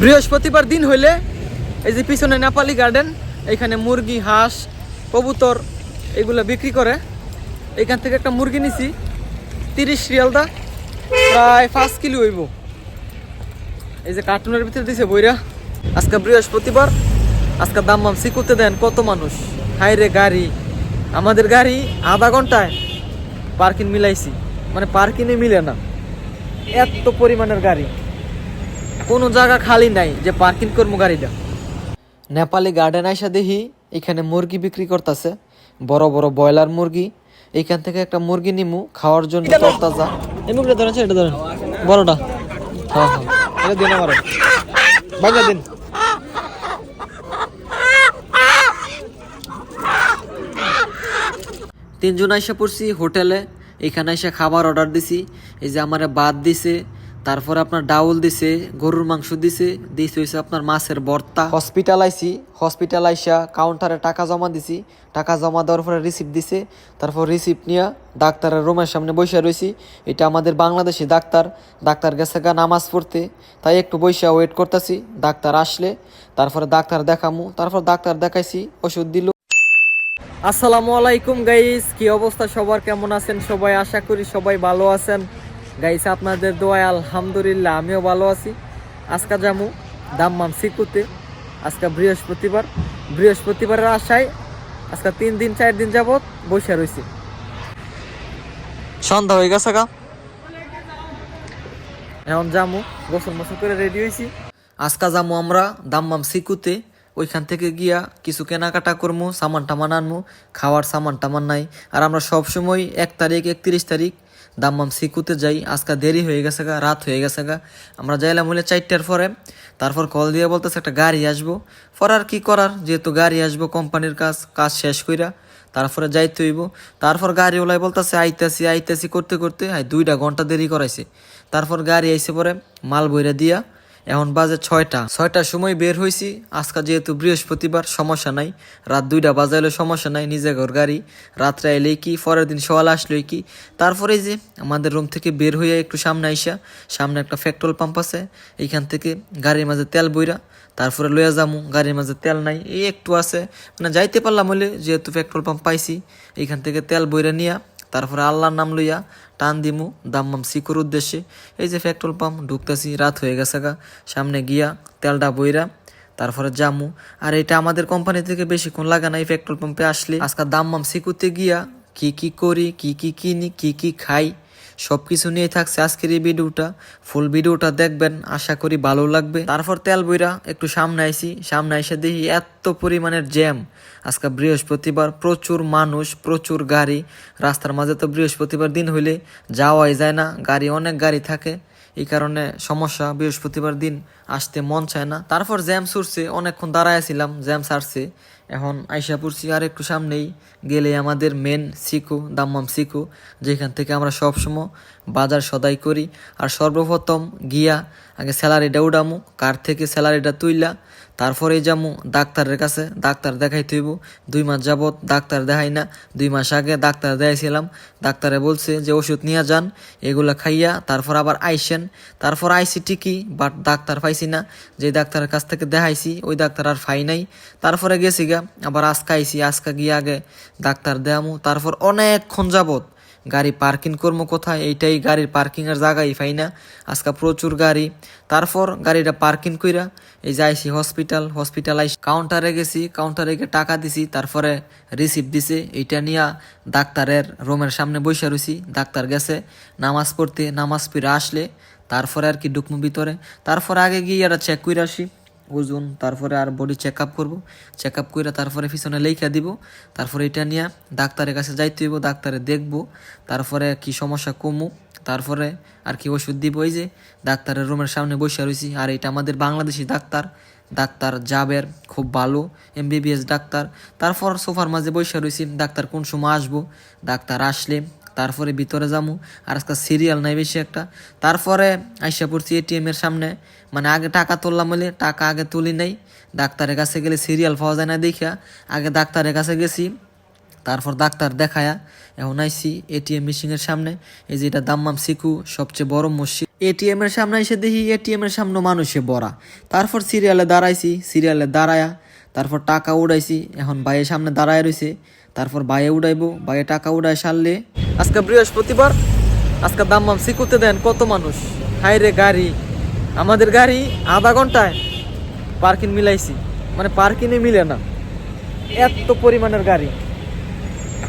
বৃহস্পতিবার দিন হইলে এই যে পিছনে নেপালি গার্ডেন, এখানে মুরগি, হাঁস, কবুতর এগুলো বিক্রি করে। এখান থেকে একটা মুরগি নিছি 30 রিয়াল দা, প্রায় 5 কিলো হইব। এই যে কার্টুনের ভিতরে দিছে বইরা। আজকে বৃহস্পতিবার, আজকে দাম্মাম সিকুতে দেন কত মানুষ। হাইরে গাড়ি, আমাদের গাড়ি আধা ঘন্টায় পার্কিং মিলাইছি, মানে পার্কিংয়ে মিলে না, এত পরিমাণের গাড়ি, কোনো জায়গা খালি নাই যে পার্কিং করবো গাড়িটা। নেপালি গার্ডেন আইসা দেখি এখানে মুরগি বিক্রি করতেছে, বড় বড় ব্রয়লার মুরগি। এইখান থেকে একটা মুরগি নিমু খাওয়ার জন্য, তরতাজা। এই মুরগিটা ধরেন, এটা ধরেন বড়টা। হ্যাঁ হ্যাঁ, এটা দিন আমার ভাঙা দিন। তিনজন আইসা পড়ছি হোটেলে, এখানে এসে খাবার অর্ডার দিছি। এই যে আমার ভাত দিছে, তারপর আপনার ডাউল দিছে, গরুর মাংস দিছে হয়েছে আপনার মাছের ভর্তা। হসপিটাল আইসি, হসপিটাল আইসা কাউন্টারে টাকা জমা দিছি, টাকা জমা দেওয়ার পরে রিসিপ্ট দিছে। তারপর রিসিপ্ট নিয়ে ডাক্তারের রুমের সামনে বসে রয়েছি। এটা আমাদের বাংলাদেশি ডাক্তার, ডাক্তার গেছে গা নামাজ পড়তে, তাই একটু বসে ওয়েট করতেছি ডাক্তার আসলে তারপরে ডাক্তার দেখামু। তারপর ডাক্তার দেখাইছি, ওষুধ দিল। আসসালামু আলাইকুম গাইস, কি অবস্থা সবার, কেমন আছেন সবাই? আশা করি সবাই ভালো আছেন গাইস, আপনাদের দোয়ায় আলহামদুলিল্লাহ আমিও ভালো আছি। আজকে যামু দাম্মাম সিকুতে। আজকে বৃহস্পতিবার, বৃহস্পতিবারের আশায় আজকে 3 দিন 4 দিন যাবত বসে রয়েছি। সন্ধ্যা হয়ে গেছে গা, এখন যামু, গোসল মোসল করে রেডি হয়েছি। আজকে যামু আমরা দাম্মাম সিকুতে। ওইখান থেকে গিয়া কিছু কেনাকাটা করবো, সামান টামান আনবো, খাওয়ার সামান টামান নাই। আর আমরা সবসময় 1 তারিখ 31 তারিখ দাম্মাম সিকুতে যাই। আজকে দেরি হয়ে গেছে গা, রাত হয়ে গেছে গা। আমরা যাইলাম হলে 4টার পরে। তারপর কল দিয়ে বলতেছে একটা গাড়ি আসবো। পর আর কি করার, যেহেতু গাড়ি আসবো কোম্পানির কাজ শেষ কইরা তারপরে যাইতে হইব। তারপর গাড়িওয়ালাই বলতেছে আইতাছি আইতাছি করতে করতে 2টা ঘন্টা দেরি করাইছে। তারপর গাড়ি আইসে পরে মাল বইরা দিয়া এখন বাজে 6টার সময় বের হয়েছি। আজকে যেহেতু বৃহস্পতিবার সমস্যা নাই, রাত 2টা বাজাইলে সমস্যা নাই, নিজে ঘর গাড়ি, রাত্রে আইলেই কি, পরের দিন সকালে আসলেই কি। তারপরে যে আমাদের রুম থেকে বের হইয়া একটু সামনে আইসা, সামনে একটা পেট্রোল পাম্প আছে, এইখান থেকে গাড়ির মাঝে তেল বইরা তারপরে লইয়া যামু। গাড়ির মাঝে তেল নাই, এই একটু আছে, মানে যাইতে পারলাম হলে, যেহেতু পেট্রোল পাম্প পাইছি এইখান থেকে তেল বইরা নিয়া তারপরে আল্লাহর নাম লইয়া টান দিমু দাম্মাম সিকুর উদ্দেশ্যে। এই যে পেট্রোল পাম্প ঢুকতেছি, রাত হয়ে গেছে গা, সামনে গিয়া তেলটা বইরা তারপরে জামু। আর এটা আমাদের কোম্পানি থেকে বেশিক্ষণ লাগে না এই পেট্রোল পাম্পে আসলে। আজকে দাম্মাম সিকুতে গিয়া কি কি করি, কি কি কিনি, কি কি খাই, সবকিছু নিয়ে থাকছে আজকের এই ভিডিওটা। ফুল ভিডিওটা দেখবেন, আশা করি ভালো লাগবে। তারপর তেল বইরা একটু সামনে আইছি, সামনে এসে দেখি এত পরিমাণের জ্যাম। আজকে বৃহস্পতিবার, প্রচুর মানুষ, প্রচুর গাড়ি রাস্তার মাঝে। তো বৃহস্পতিবার দিন হইলে যাওয়াই যায় না, গাড়ি অনেক গাড়ি থাকে, এই কারণে সমস্যা, বৃহস্পতিবার দিন আসতে মন চায় না। তারপর জ্যাম ছুটছে, অনেকক্ষণ দাঁড়াইছিলাম, জ্যাম ছাড়ছে। এখন আইসা পড়ছি আর একটু সামনেই গেলে আমাদের মেন সিকু, দাম্মাম সিকু, যেখান থেকে আমরা সবসময় বাজার সদাই করি। আর সর্বপ্রথম গিয়া আগে স্যালারিটা উঠামু, কার থেকে স্যালারিটা তুইলা তারপরে যামু ডাক্তারের কাছে, ডাক্তার দেখাইতে হইব। 2 মাস যাবত ডাক্তার দেখাই না, 2 মাস আগে ডাক্তার দেখাইছিলাম। ডাক্তারে বলছে যে ওষুধ নিয়ে যান, এগুলা খাইয়া তারপর আবার আইসেন। তারপর আইসি ঠিকই, বাট ডাক্তার পাইছি না। যে ডাক্তারের কাছ থেকে দেখাইছি ওই ডাক্তার আর পাই নাই। তারপরে গেছি গা, আবার আজকে আইসি, আজকে গিয়ে আগে ডাক্তার দেখামু। তারপর অনেকক্ষণ যাবত গাড়ি পার্কিং করবো কোথায়, এইটাই গাড়ির পার্কিং এর জায়গায় পাই না, আজকে প্রচুর গাড়ি। তারপর গাড়িটা পার্কিং কইরা এই যে আইসি হসপিটাল আইসি কাউন্টারে গেছি, কাউন্টারে গিয়ে টাকা দিছি, তারপরে রিসিপ্ট দিছে। এইটা নিয়ে ডাক্তারের রুমের সামনে বসে রয়েছি। ডাক্তার গেছে নামাজ পড়তে, নামাজ পড়ে আসলে তারপরে আর কি ঢুকমু ভিতরে। তারপর আগে গিয়ে এরা চেক করে আসি ওজন, তারপরে আর বডি চেক আপ করবো, চেক আপ করে তারপরে পিছনে লেখা দিব। তারপরে এটা নিয়ে ডাক্তারের কাছে যাইতে হইব, ডাক্তারে দেখবো, তারপরে কি সমস্যা কমু, তারপরে আর কি ওষুধ দিব। এই যে ডাক্তারের রুমের সামনে বসে রয়েছি। আর এটা আমাদের বাংলাদেশি ডাক্তার, ডাক্তার জাবের, খুব ভালো MBBS ডাক্তার। তারপর সোফার মাঝে বসে রয়েছি, ডাক্তার কোন সময় আসবো, ডাক্তার আসলে তারপরে ভিতরে যামু। আর আজকে সিরিয়াল নাই বেশি একটা। তারপরে আইসা পড়ছি ATM এর সামনে, মানে আগে টাকা তুললাম বলে টাকা আগে তুলি নাই। ডাক্তারের কাছে গেলে সিরিয়াল পাওয়া যায় না দেখা আগে ডাক্তারের কাছে গেছি। তারপর ডাক্তার দেখায়া এখন আইসি ATM মেশিনের সামনে। এই যে এটা দাম্মাম সিকু সবচেয়ে বড় মসজিদ, এটিএম এর সামনে এসে দেখি এটিএম এর সামনে মানুষে ভরা। তারপর সিরিয়ালে দাঁড়াইছি, সিরিয়ালে দাঁড়ায়া তারপর টাকা উড়াইছি। এখন ভাইয়ের সামনে দাঁড়ায় রয়েছে, তারপর ভাইয়ে উড়াইবো, ভাইয়ে টাকা উড়ায় সারলে। আজকে বৃহস্পতিবার, আজকে দাম্মাম সিকুতে দেন কত মানুষ, হাই রে গাড়ি। আমাদের গাড়ি আধা ঘন্টায় পার্কিং মিলাইছি, মানে পার্কিংয়ে মিলে না, এত পরিমাণের গাড়ি,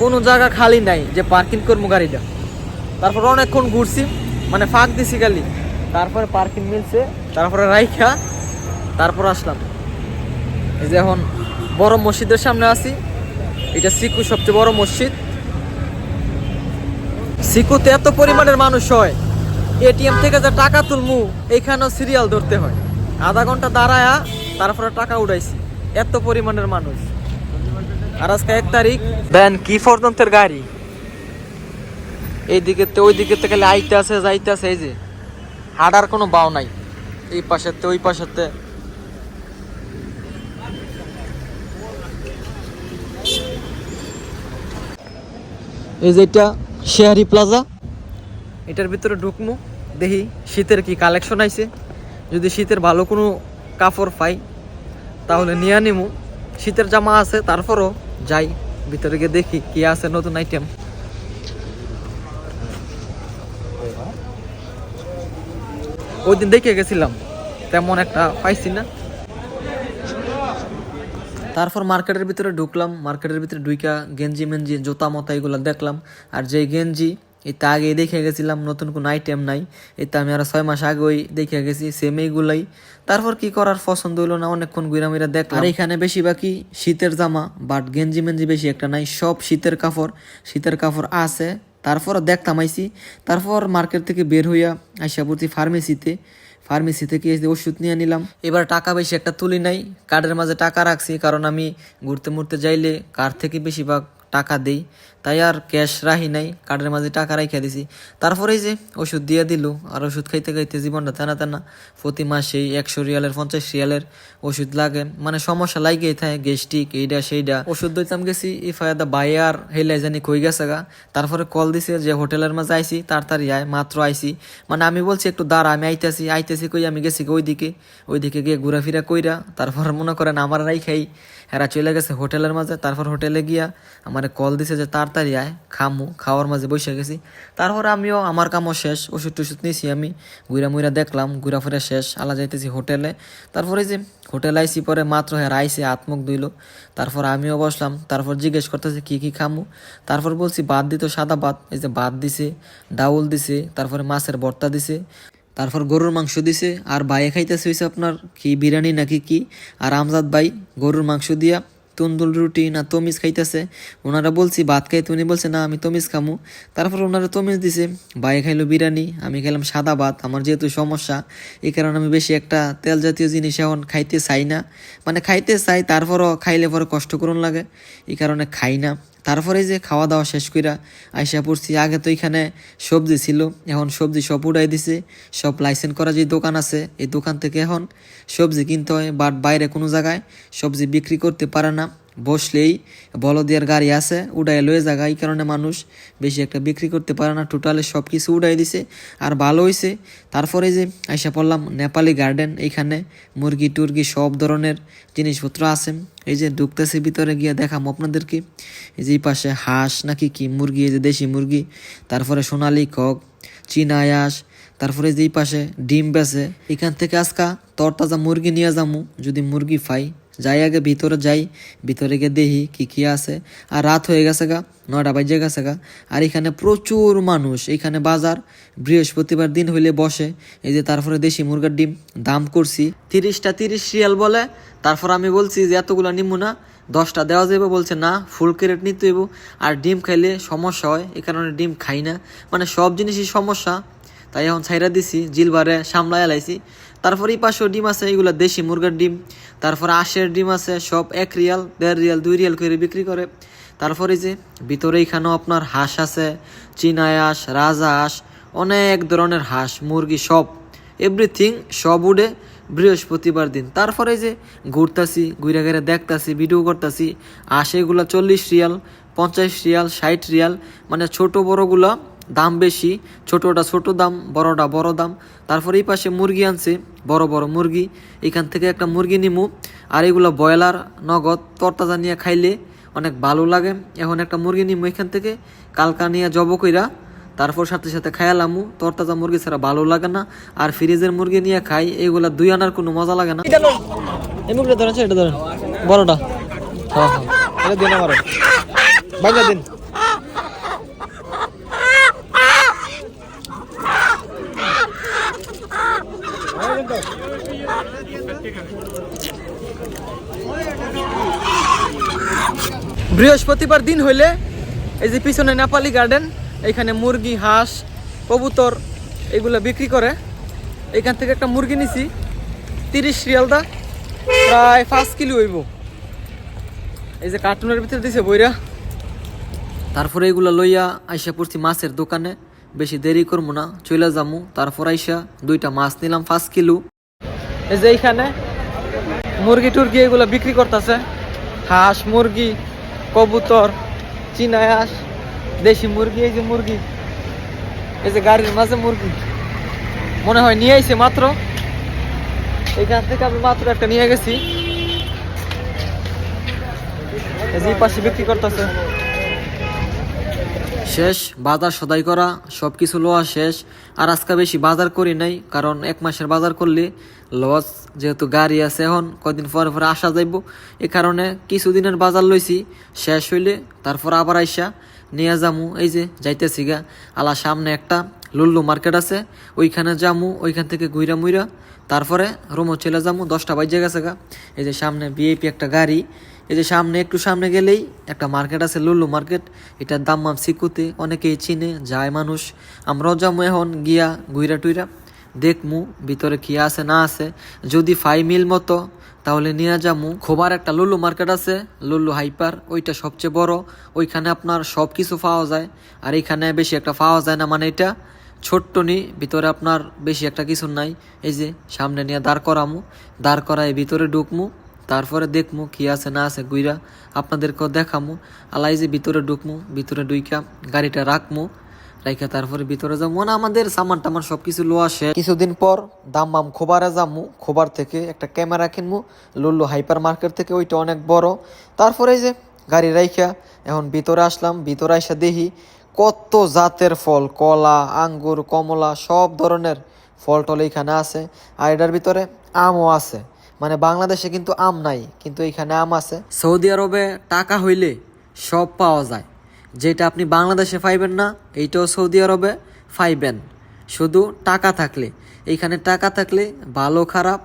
কোনো জায়গা খালি নাই যে পার্কিং করবো গাড়িটা। তারপর অনেকক্ষণ ঘুরছি, মানে ফাঁক দিছি গালি, তারপরে পার্কিং মিলছে, তারপরে রাইখা তারপর আসলাম। এই যে এখন বড় মসজিদের সামনে আছি, এটা সিকু সবচেয়ে বড় মসজিদ। সিকুতে এত পরিমাণের মানুষ হয়, এটিএম থেকে যে টাকা তুলমু এইখানেও সিরিয়াল ধরতে হয়, আধা ঘন্টা দাঁড়ায়া তারপরে টাকা উঠাইছি, এত পরিমাণের মানুষ। আর আজকে 1 তারিখ, দেন কি পর্যন্তের গাড়ি, এইদিকে ওই দিকে থেকে আইতে আছে যাইতে আছে, এই যে হাঁটার কোনো বাও নাই, এই পাশেতে ওই পাশেতে। এই যে এটা শেয়ারি প্লাজা, এটার ভিতরে ঢুকমু, দেখি শীতের কি কালেকশন আইছে। যদি শীতের ভালো কোনো কাপড় পাই তাহলে নিয়ে নিমু। শীতের জামা আছে, তারপরও যাই ভিতরে গিয়ে দেখি কি আছে নতুন আইটেম। ওই দিন দেখে গেছিলাম, তেমন একটা পাইছি না। তারপর মার্কেটের ভিতরে ঢুকলাম, মার্কেটের ভিতরে ঢুইকা গেঞ্জি মেঞ্জি জুতা মতা এগুলো দেখলাম। আর যেই গেঞ্জি এটা আগে দেখে গেছিলাম, নতুন কোনো আইটেম নাই, এটা আমি আরো 6 মাস আগেই দেখে গেছি, সেম এইগুলাই। তারপর কি করার, পছন্দ হইলো না, অনেকক্ষণ ঘুরামিরা দেখলাম। আর এখানে বেশিরভাগই শীতের জামা, বাট গেঞ্জি মেঞ্জি বেশি একটা নাই, সব শীতের কাপড়, শীতের কাপড় আছে। তারপর দেখতাম আইসি, তারপর মার্কেট থেকে বের হইয়া আইসা পড়ছি ফার্মেসিতে। ফার্মেসি থেকে এসে ওষুধ নিয়ে নিলাম। এবার টাকা বেশি একটা তুলি নাই, কার্ডের মাঝে টাকা রাখছি, কারণ আমি ঘুরতে মুড়তে যাইলে কার্ড থেকে বেশিরভাগ টাকা দেই, তাই আর ক্যাশ রাহি নাই, কার্ডের মাঝে টাকা রাখিয়া দিছি। তারপরে যে ওষুধ দিয়ে দিল, আর ওষুধ খাইতে খাইতে জীবনটা টানা টানা। প্রতি মাসেই 100 রিয়ালের 50 রিয়ালের ওষুধ লাগে, মানে সমস্যা লাগেই থাকে, গ্যাস্ট্রিক এইটা সেইটা। ওষুধ দইতাম গেছি, ইফায়াদা বাই আর হেলাই জানি কই গেছে গা। তারপরে কল দিছে যে হোটেলের মাঝে আইসি, তাড়াতাড়ি আয়, মাত্র আইসি। মানে আমি বলছি একটু দাঁড়া, আমি আইতেছি কই আমি গেছি ওইদিকে গিয়ে ঘোরাফেরা কইরা তারপর মনে করেন আমার রাইখাই হেরা চলে গেছে হোটেলের মাঝে। তারপর হোটেলে গিয়া আমার কল দিছে যে তাড়াতাড়ি আয়, খাওয়ার মাঝে বসে গেছি। তারপর আমিও আমার কামও শেষ, ওষুধ টষুধ নিয়েছি, আমি মুইরা দেখলাম, ঘুরাফেরা শেষ, আলা যাইতেছি হোটেলে। তারপরে যে হোটেলে আইসি, পরে মাত্র হেরা আইসে হাত মুখ ধুইল। তারপর আমিও বসলাম, তারপর জিজ্ঞেস করতেছে কি খামু। তারপর বলছি ভাত দিত, সাদা ভাত, এই যে ভাত দিছে, ডাউল দিছে, তারপরে মাছের ভর্তা দিছে, তারপর গরুর মাংস দিছে। আর ভাইয়ে খাইতেছে হয়েছে আপনার কি বিরিয়ানি নাকি কি। আর আমজাদ ভাই গরুর মাংস দিয়া তন্দুর রুটি না তমিজ খাইতেছে। ওনারা বলছি ভাত খাইতে, উনি বলছে না আমি তমিজ খামু। তারপর ওনারা তমিজ দিছে, ভাইয়ে খাইলো বিরিয়ানি, আমি খেলাম সাদা ভাত। আমার যেহেতু সমস্যা, এই কারণে আমি বেশি একটা তেল জাতীয় জিনিস এখন খাইতে চাই না, মানে খাইতে চাই, তারপরও খাইলে পরে কষ্ট করুন লাগে, এই কারণে খাই না। তারপরে যে খাওয়া দাওয়া শেষ কইরা আইসা পড়ছি। আগে তো এখানে সবজি ছিল, এখন সবজি সব উড়াই দিছে। সব লাইসেন্স করা যে দোকান আছে, এই দোকান থেকে এখন সবজি কিনতে হয়, বাট বাইরে কোনো জায়গায় সবজি বিক্রি করতে পারে না। বসলেই বলদিয়ার গাড়ি আছে, উড়াই লয়ে জায়গা, এই কারণে মানুষ বেশি একটা বিক্রি করতে পারে না। টোটালে সব কিছু উড়াই দিছে, আর ভালো হয়েছে। তারপরে যে আইসা পড়লাম নেপালি গার্ডেন, এইখানে মুরগি টুরগি সব ধরনের জিনিসপত্র আছে। এই যে ঢুকতেছে ভিতরে, গিয়ে দেখাম আপনাদেরকে। এই যে এই পাশে হাঁস নাকি কি মুরগি, এই যে দেশি মুরগি, তারপরে সোনালি কক, চীনা আয়াস, তারপরে যে এই পাশে ডিম বেছে। এখান থেকে আজকা তরতাজা মুরগি নিয়ে যামু, যদি মুরগি পাই। যাই আগে ভিতরে যাই, ভিতরে গিয়ে দেখি কি আছে। আর রাত হয়ে গেছে গা, 9টা বাজে গেছে গা। আর এখানে প্রচুর মানুষ, এখানে বাজার বৃহস্পতিবার দিন হইলে বসে। এই যে তারপরে দেশি মুরগার ডিম দাম করছি 30টা 30 রিয়াল বলে। তারপর আমি বলছি যে এতগুলো নিমু না, 10টা দেওয়া যাবে, বলছে না ফুল ক্যারেট নিতে হইব। আর ডিম খাইলে সমস্যা হয়, এই কারণে ডিম খাই না, মানে সব জিনিসই সমস্যা, তাই এখন ছাইরা দিছি, জিলবারে সামলায় এলাইছি। তারপরে এই পাশেও ডিম আছে, এগুলো দেশি মুরগার ডিম। তারপরে আঁশের ডিম আছে, সব 1 রিয়াল 1.5 রিয়াল 2 রিয়াল করে বিক্রি করে। তারপরে যে ভিতরে এখানেও আপনার হাঁস আছে, চীনা হাঁস, রাজা হাঁস, অনেক ধরনের হাঁস মুরগি, সব এভরিথিং সব উড়ে বৃহস্পতিবার দিন। তারপরে যে ঘুরতাছি, ঘুরে ঘুরে দেখতাছি, ভিডিও করতাছি। আসে এগুলা 40 রিয়াল, 50 রিয়াল, 60 রিয়াল, মানে ছোট বড়গুলা দাম বেশি, ছোটোটা ছোট দাম, বড়টা বড় দাম। তারপর এই পাশে মুরগি আনছে, বড় বড় মুরগি, এখান থেকে একটা মুরগি নিমু। আর এগুলো ব্রয়লার নগদ তরতাজা নিয়ে খাইলে অনেক ভালো লাগে। এখন একটা মুরগি নিমু এখান থেকে, কালকা নিয়ে জব কইরা তারপর সাথে সাথে খায়ালামু। তরতাজা মুরগি ছাড়া ভালো লাগে না। আর ফ্রিজের মুরগি নিয়ে খাই, এইগুলা দুই আনার কোনো মজা লাগে না। এই মুরগিটা ধরেন, এটা ধরেন, বড়টা। হ্যাঁ হ্যাঁ, এটা দিন আমারও, বাইরে দিন। বৃহস্পতিবার দিন হইলে এই যে পিছনে নেপালি গার্ডেন, এখানে মুরগি, হাঁস, কবুতর এগুলো বিক্রি করে। এখান থেকে একটা মুরগি নিছি 30 রিয়াল দা, প্রায় 5 কিলো হইব। এই যে কার্টুনের ভিতরে দিছে বইরা। তারপরে এগুলা লইয়া আইসা পড়ছি মাছের দোকানে। বেশি দেরি করবো না, চলে যামু। তারপর আইসা 2টা মাছ নিলাম 5 কিলো। এই যে এইখানে মুরগি টুরগি এগুলো বিক্রি করতেছে, হাঁস, মুরগি, কবুতর, চীনা হাঁস, দেশি মুরগি। এই যে মুরগি, এই যে গাড়ির মাঝে মুরগি মনে হয় নিয়ে আইছে মাত্র। এইখান থেকে আমি মাত্র একটা নিয়ে গেছি। এই যে পাশে বিক্রি করতেছে। শেষ বাজার সদাই করা, সব কিছু লোয়া শেষ। আর আজকে বেশি বাজার করি নাই, কারণ 1 মাসের বাজার করলে লস। যেহেতু গাড়ি আছে, এখন কয়দিন পরে পরে আসা যাইব, এই কারণে কিছুদিনের বাজার লইছি। শেষ হইলে তারপর আবার আইসা নিয়ে যামু। এই যে যাইতেছি গা, আলা সামনে একটা লুল্লু মার্কেট আছে, ওইখানে যামু। ওইখান থেকে ঘুইরা মুইরা তারপরে রুমও চলে যামু। 10টা বাজে গেছে গা। এই যে সামনে ভিআইপি একটা গাড়ি। এই যে সামনে একটু সামনে গেলেই একটা মার্কেট আছে, লুল্লু মার্কেট। এটার দাম্মাম সিকুতে, অনেকেই চিনে, যায় মানুষ। আমরাও যাবো এখন গিয়া ঘুইরা টুইরা দেখমু ভিতরে কি আছে না আছে। যদি 5 মিল মতো তাহলে নিয়ে যামু। খোবার একটা লুল্লু মার্কেট আছে, লুল্লু হাইপার, ওইটা সবচেয়ে বড়। ওইখানে আপনার সব কিছু পাওয়া যায়। আর এইখানে বেশি একটা পাওয়া যায় না, মানে এটা ছোট্ট নি, ভিতরে আপনার বেশি একটা কিছু নাই। এই যে সামনে নিয়ে দাঁড় করামু, দাঁড় করায় ভিতরে ঢুকমু। তারপরে দেখমু কি আছে না আছে, গুইরা আপনাদেরকেও দেখামু। আলাই যে ভিতরে ঢুকমু, ভিতরে ঢুইকা গাড়িটা রাখমু, রাইখা তারপরে ভিতরে যাবো। মানে আমাদের সামান টামান সবকিছু লো আসে। কিছুদিন পর দাম্মাম খোবারে যামু। খোবার থেকে একটা ক্যামেরা কিনমু, লুল্লু হাইপার মার্কেট থেকে, ওইটা অনেক বড়। তারপরে যে গাড়ি রাইখা এখন ভিতরে আসলাম। ভিতরে আইসা দেখি কত জাতের ফল, কলা, আঙ্গুর, কমলা, সব ধরনের ফল টল এইখানে আছে। আর এটার ভিতরে আমও আছে। মানে বাংলাদেশে কিন্তু আম নাই, কিন্তু এইখানে আম আছে। সৌদি আরবে টাকা হইলে সব পাওয়া যায়। যেটা আপনি বাংলাদেশে পাইবেন না, এইটাও সৌদি আরবে পাইবেন, শুধু টাকা থাকলে। এইখানে টাকা থাকলে ভালো খারাপ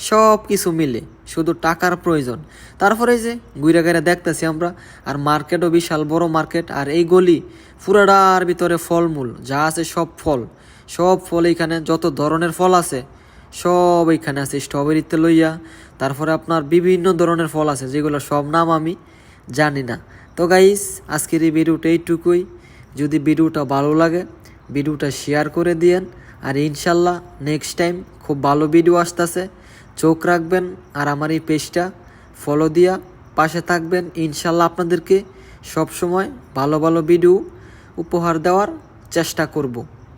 সব কিছু মিলে, শুধু টাকার প্রয়োজন। তারপরে যে ঘুরে ঘুরে দেখতেছি আমরা। আর মার্কেটও বিশাল বড় মার্কেট। আর এই গলি পুরাটার ভিতরে ফলমূল যা আছে, সব ফল, সব ফল এইখানে, যত ধরনের ফল আছে সব এইখানে আছে। স্ট্রবেরিতে লইয়া তারপরে আপনার বিভিন্ন ধরনের ফল আছে, যেগুলো সব নাম আমি জানি না। তো গাইস, আজকের এই ভিডিওটা এইটুকুই। যদি ভিডিওটা ভালো লাগে, ভিডিওটা শেয়ার করে দিয়েন। আর ইনশাল্লাহ নেক্সট টাইম খুব ভালো ভিডিও আসতেছে, চোখ রাখবেন। আর আমার এই পেজটা ফলো দিয়া পাশে থাকবেন। ইনশাল্লাহ আপনাদেরকে সব সময় ভালো ভালো ভিডিও উপহার দেওয়ার চেষ্টা করব।